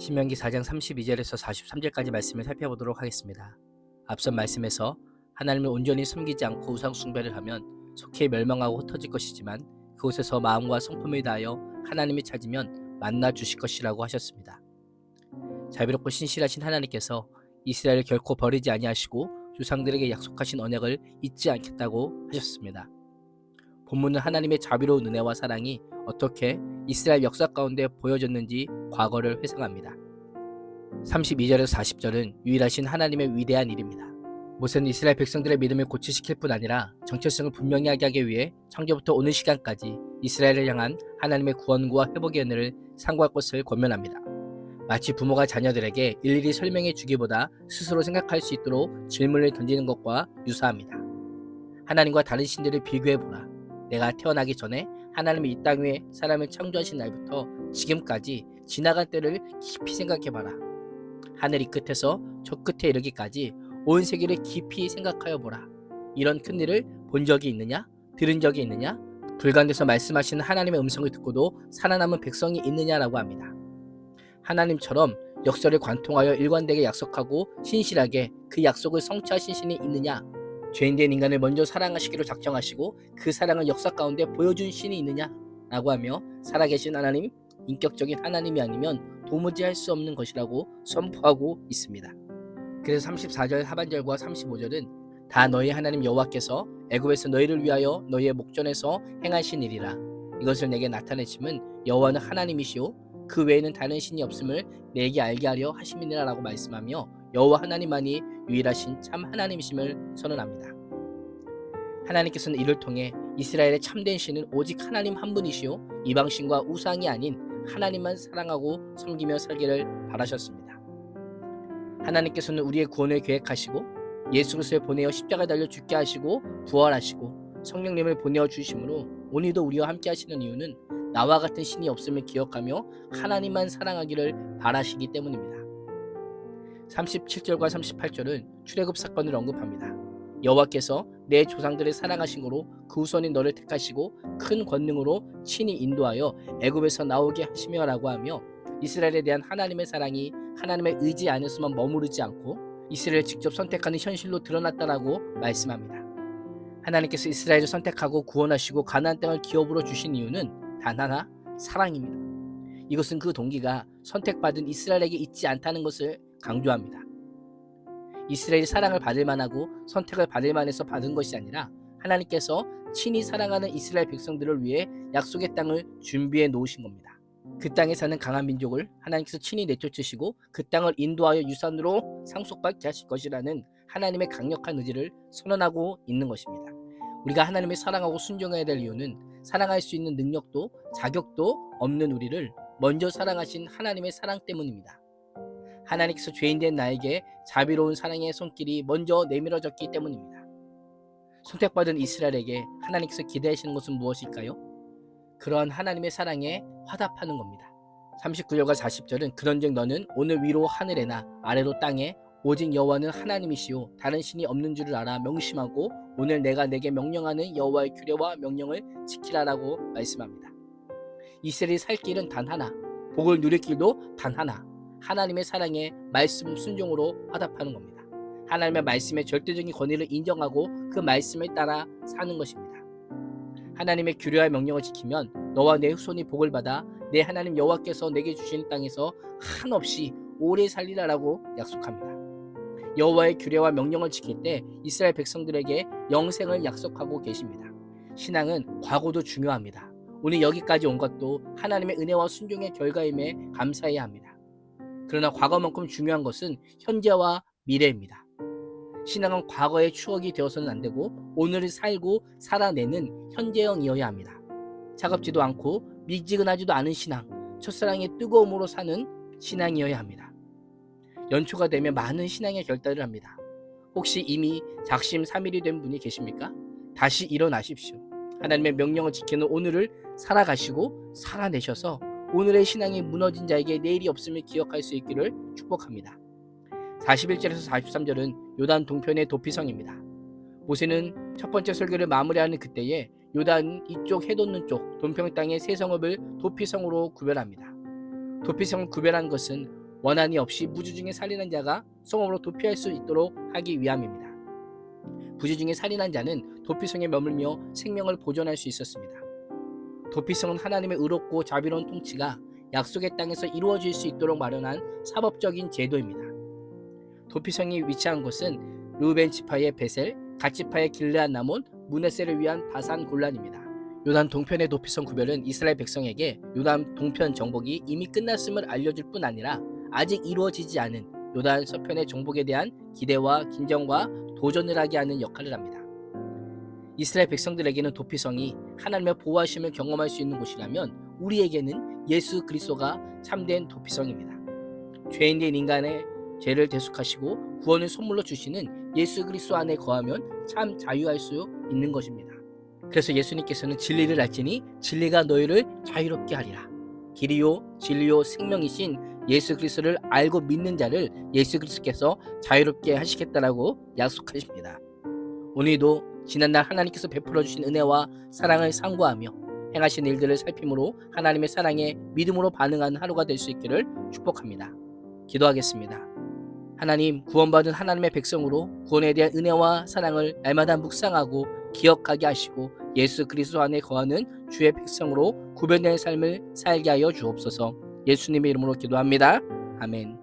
신명기 4장 32절에서 43절까지 말씀을 살펴보도록 하겠습니다. 앞선 말씀에서 하나님을 온전히 섬기지 않고 우상 숭배를 하면 속히 멸망하고 흩어질 것이지만 그곳에서 마음과 성품을 다하여 하나님을 찾으면 만나 주실 것이라고 하셨습니다. 자비롭고 신실하신 하나님께서 이스라엘을 결코 버리지 아니하시고 조상들에게 약속하신 언약을 잊지 않겠다고 하셨습니다. 본문은 하나님의 자비로운 은혜와 사랑이 어떻게 이스라엘 역사 가운데 보여졌는지 과거를 회상합니다. 32절에서 40절은 유일하신 하나님의 위대한 일입니다. 모세는 이스라엘 백성들의 믿음을 고취시킬 뿐 아니라 정체성을 분명히 하기 위해 창조부터 오늘 시간까지 이스라엘을 향한 하나님의 구원과 회복의 은혜를 상고할 것을 권면합니다. 마치 부모가 자녀들에게 일일이 설명해 주기보다 스스로 생각할 수 있도록 질문을 던지는 것과 유사합니다. 하나님과 다른 신들을 비교해보라. 내가 태어나기 전에 하나님이 이 땅 위에 사람을 창조하신 날부터 지금까지 지나간 때를 깊이 생각해봐라. 하늘 이 끝에서 저 끝에 이르기까지 온 세계를 깊이 생각하여 보라. 이런 큰일을 본 적이 있느냐? 들은 적이 있느냐? 불가운데서 말씀하시는 하나님의 음성을 듣고도 살아남은 백성이 있느냐라고 합니다. 하나님처럼 역사를 관통하여 일관되게 약속하고 신실하게 그 약속을 성취하신 신이 있느냐? 죄인된 인간을 먼저 사랑하시기로 작정하시고 그 사랑을 역사 가운데 보여준 신이 있느냐라고 하며 살아계신 하나님, 인격적인 하나님이 아니면 도무지 할 수 없는 것이라고 선포하고 있습니다. 그래서 34절 하반절과 35절은 다 너희 하나님 여호와께서 애굽에서 너희를 위하여 너희의 목전에서 행하신 일이라. 이것을 내게 나타내심은 여호와는 하나님이시오 그 외에는 다른 신이 없음을 내게 알게 하려 하심이니라 라고 말씀하며 여호와 하나님만이 유일하신 참 하나님이심을 선언합니다. 하나님께서는 이를 통해 이스라엘의 참된 신은 오직 하나님 한 분이시오 이방신과 우상이 아닌 하나님만 사랑하고 섬기며 살기를 바라셨습니다. 하나님께서는 우리의 구원을 계획하시고 예수 그리스도를 보내어 십자가에 달려 죽게 하시고 부활하시고 성령님을 보내어 주심으로 오늘도 우리와 함께 하시는 이유는 나와 같은 신이 없음을 기억하며 하나님만 사랑하기를 바라시기 때문입니다. 37절과 38절은 출애굽 사건을 언급합니다. 여호와께서 내 조상들을 사랑하신 거로 그 후손인 너를 택하시고 큰 권능으로 친히 인도하여 애굽에서 나오게 하시며 라고 하며 이스라엘에 대한 하나님의 사랑이 하나님의 의지 안에서만 머무르지 않고 이스라엘을 직접 선택하는 현실로 드러났다라고 말씀합니다. 하나님께서 이스라엘을 선택하고 구원하시고 가나안 땅을 기업으로 주신 이유는 단 하나, 사랑입니다. 이것은 그 동기가 선택받은 이스라엘에게 있지 않다는 것을 강조합니다. 이스라엘이 사랑을 받을 만하고 선택을 받을 만해서 받은 것이 아니라 하나님께서 친히 사랑하는 이스라엘 백성들을 위해 약속의 땅을 준비해 놓으신 겁니다. 그 땅에 사는 강한 민족을 하나님께서 친히 내쫓으시고 그 땅을 인도하여 유산으로 상속받게 하실 것이라는 하나님의 강력한 의지를 선언하고 있는 것입니다. 우리가 하나님을 사랑하고 순종해야 될 이유는 사랑할 수 있는 능력도 자격도 없는 우리를 먼저 사랑하신 하나님의 사랑 때문입니다. 하나님께서 죄인된 나에게 자비로운 사랑의 손길이 먼저 내밀어졌기 때문입니다. 선택받은 이스라엘에게 하나님께서 기대하시는 것은 무엇일까요? 그러한 하나님의 사랑에 화답하는 겁니다. 39절과 40절은 그런즉 너는 오늘 위로 하늘에나 아래로 땅에 오직 여호와는 하나님이시오 다른 신이 없는 줄을 알아 명심하고 오늘 내가 내게 명령하는 여호와의 규례와 명령을 지키라라고 말씀합니다. 이스라엘이 살 길은 단 하나, 복을 누릴 길도 단 하나, 하나님의 사랑에 말씀 순종으로 화답하는 겁니다. 하나님의 말씀의 절대적인 권위를 인정하고 그 말씀을 따라 사는 것입니다. 하나님의 규례와 명령을 지키면 너와 내 후손이 복을 받아 내 하나님 여호와께서 내게 주시는 땅에서 한없이 오래 살리라라고 약속합니다. 여호와의 규례와 명령을 지킬 때 이스라엘 백성들에게 영생을 약속하고 계십니다. 신앙은 과거도 중요합니다. 오늘 여기까지 온 것도 하나님의 은혜와 순종의 결과임에 감사해야 합니다. 그러나 과거만큼 중요한 것은 현재와 미래입니다. 신앙은 과거의 추억이 되어서는 안 되고 오늘을 살고 살아내는 현재형이어야 합니다. 차갑지도 않고 미지근하지도 않은 신앙, 첫사랑의 뜨거움으로 사는 신앙이어야 합니다. 연초가 되면 많은 신앙의 결단을 합니다. 혹시 이미 작심삼일이 된 분이 계십니까? 다시 일어나십시오. 하나님의 명령을 지키는 오늘을 살아가시고 살아내셔서 오늘의 신앙이 무너진 자에게 내일이 없음을 기억할 수 있기를 축복합니다. 41절에서 43절은 요단 동편의 도피성입니다. 모세는 첫 번째 설교를 마무리하는 그때에 요단 이쪽 해돋는 쪽 돈평 땅의 세 성읍을 도피성으로 구별합니다. 도피성을 구별한 것은 원한이 없이 무주 중에 살인한 자가 성읍으로 도피할 수 있도록 하기 위함입니다. 부주 중에 살인한 자는 도피성에 머물며 생명을 보존할 수 있었습니다. 도피성은 하나님의 의롭고 자비로운 통치가 약속의 땅에서 이루어질 수 있도록 마련한 사법적인 제도입니다. 도피성이 위치한 곳은 르우벤 지파의 베셀, 갓 지파의 길르앗 나몬, 므낫세를 위한 바산 골란입니다. 요단 동편의 도피성 구별은 이스라엘 백성에게 요단 동편 정복이 이미 끝났음을 알려줄 뿐 아니라 아직 이루어지지 않은 요단 서편의 정복에 대한 기대와 긴장과 도전을 하게 하는 역할을 합니다. 이스라엘 백성들에게는 도피성이 하나님의 보호하심을 경험할 수 있는 곳이라면 우리에게는 예수 그리스도가 참된 도피성입니다. 죄인된 인간의 죄를 대속하시고 구원을 선물로 주시는 예수 그리스도 안에 거하면 참 자유할 수 있는 것입니다. 그래서 예수님께서는 진리를 알지니 진리가 너희를 자유롭게 하리라. 길이요 진리요 생명이신 예수 그리스도를 알고 믿는 자를 예수 그리스도께서 자유롭게 하시겠다라고 약속하십니다. 오늘도 지난날 하나님께서 베풀어 주신 은혜와 사랑을 상고하며 행하신 일들을 살핌으로 하나님의 사랑에 믿음으로 반응하는 하루가 될 수 있기를 축복합니다. 기도하겠습니다. 하나님, 구원받은 하나님의 백성으로 구원에 대한 은혜와 사랑을 날마다 묵상하고 기억하게 하시고 예수 그리스도 안에 거하는 주의 백성으로 구별된 삶을 살게 하여 주옵소서. 예수님의 이름으로 기도합니다. 아멘.